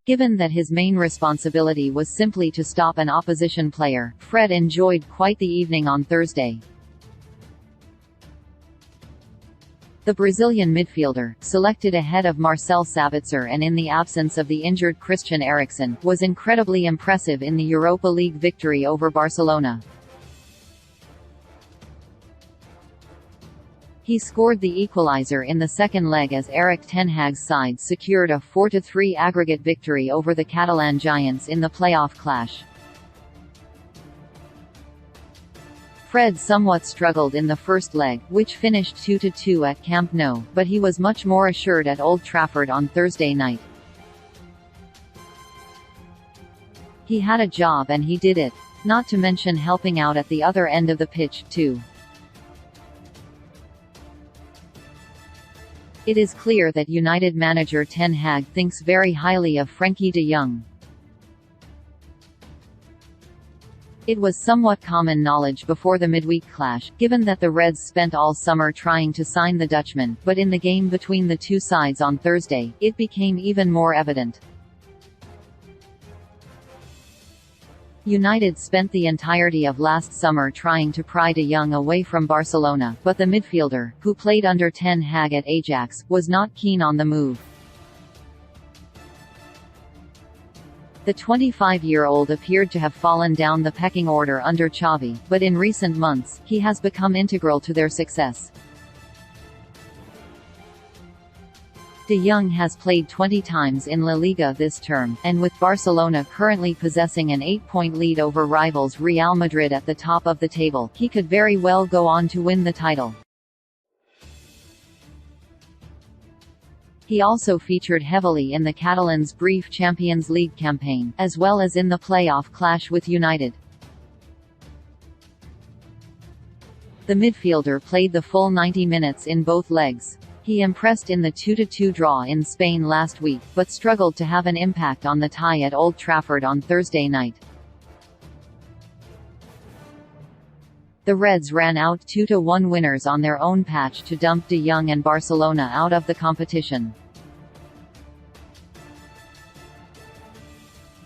Given that his main responsibility was simply to stop an opposition player, Fred enjoyed quite the evening on Thursday. The Brazilian midfielder, selected ahead of Marcel Sabitzer and in the absence of the injured Christian Eriksen, was incredibly impressive in the Europa League victory over Barcelona. He scored the equalizer in the second leg as Ten Hag's side secured a 4-3 aggregate victory over the Catalan giants in the playoff clash. Fred somewhat struggled in the first leg, which finished 2-2 at Camp Nou, but he was much more assured at Old Trafford on Thursday night. He had a job and he did it. Not to mention helping out at the other end of the pitch, too. It is clear that United manager Ten Hag thinks very highly of Frenkie de Jong. It was somewhat common knowledge before the midweek clash, given that the Reds spent all summer trying to sign the Dutchman, but in the game between the two sides on Thursday, it became even more evident. United spent the entirety of last summer trying to pry de Jong away from Barcelona, but the midfielder, who played under Ten Hag at Ajax, was not keen on the move. The 25-year-old appeared to have fallen down the pecking order under Xavi, but in recent months, he has become integral to their success. De Jong has played 20 times in La Liga this term, and with Barcelona currently possessing an 8-point lead over rivals Real Madrid at the top of the table, he could very well go on to win the title. He also featured heavily in the Catalans' brief Champions League campaign, as well as in the playoff clash with United. The midfielder played the full 90 minutes in both legs. He impressed in the 2-2 draw in Spain last week, but struggled to have an impact on the tie at Old Trafford on Thursday night. The Reds ran out 2-1 winners on their own patch to dump de Jong and Barcelona out of the competition.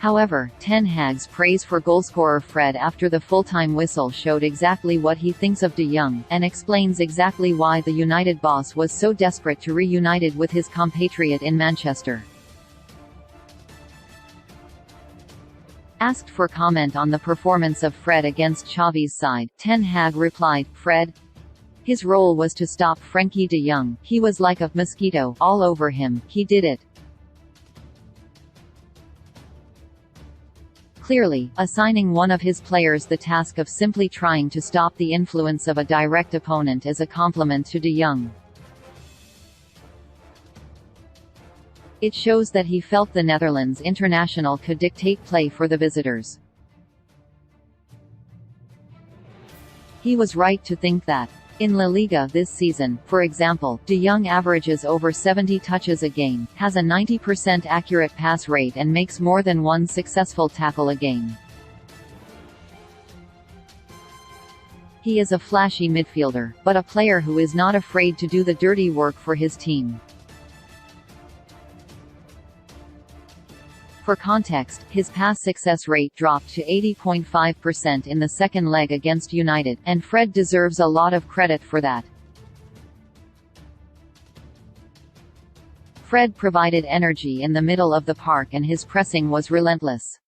However, Ten Hag's praise for goalscorer Fred after the full-time whistle showed exactly what he thinks of de Jong, and explains exactly why the United boss was so desperate to reunite with his compatriot in Manchester. Asked for comment on the performance of Fred against Xavi's side, Ten Hag replied, "Fred? His role was to stop Frenkie de Jong. He was like a mosquito, all over him, he did it." Clearly, assigning one of his players the task of simply trying to stop the influence of a direct opponent is a compliment to de Jong. It shows that he felt the Netherlands international could dictate play for the visitors. He was right to think that. In La Liga this season, for example, de Jong averages over 70 touches a game, has a 90% accurate pass rate and makes more than one successful tackle a game. He is a flashy midfielder, but a player who is not afraid to do the dirty work for his team. For context, his pass success rate dropped to 80.5% in the second leg against United, and Fred deserves a lot of credit for that. Fred provided energy in the middle of the park and his pressing was relentless.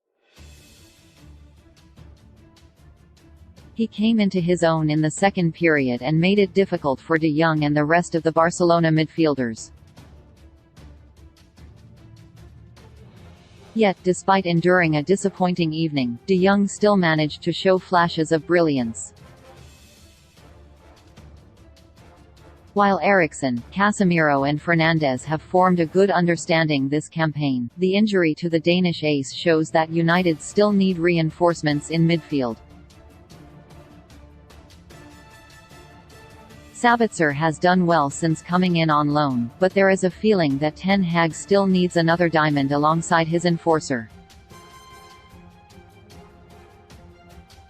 He came into his own in the second period and made it difficult for de Jong and the rest of the Barcelona midfielders. Yet, despite enduring a disappointing evening, de Jong still managed to show flashes of brilliance. While Eriksen, Casemiro and Fernandes have formed a good understanding this campaign, the injury to the Danish ace shows that United still need reinforcements in midfield. Sabitzer has done well since coming in on loan, but there is a feeling that Ten Hag still needs another diamond alongside his enforcer.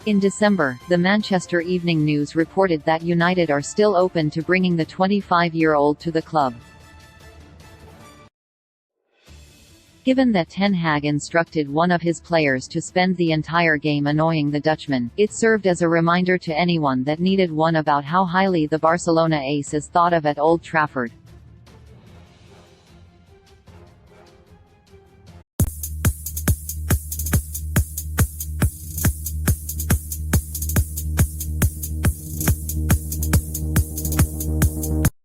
In December, the Manchester Evening News reported that United are still open to bringing the 25-year-old to the club. Given that Ten Hag instructed one of his players to spend the entire game annoying the Dutchman, it served as a reminder to anyone that needed one about how highly the Barcelona ace is thought of at Old Trafford.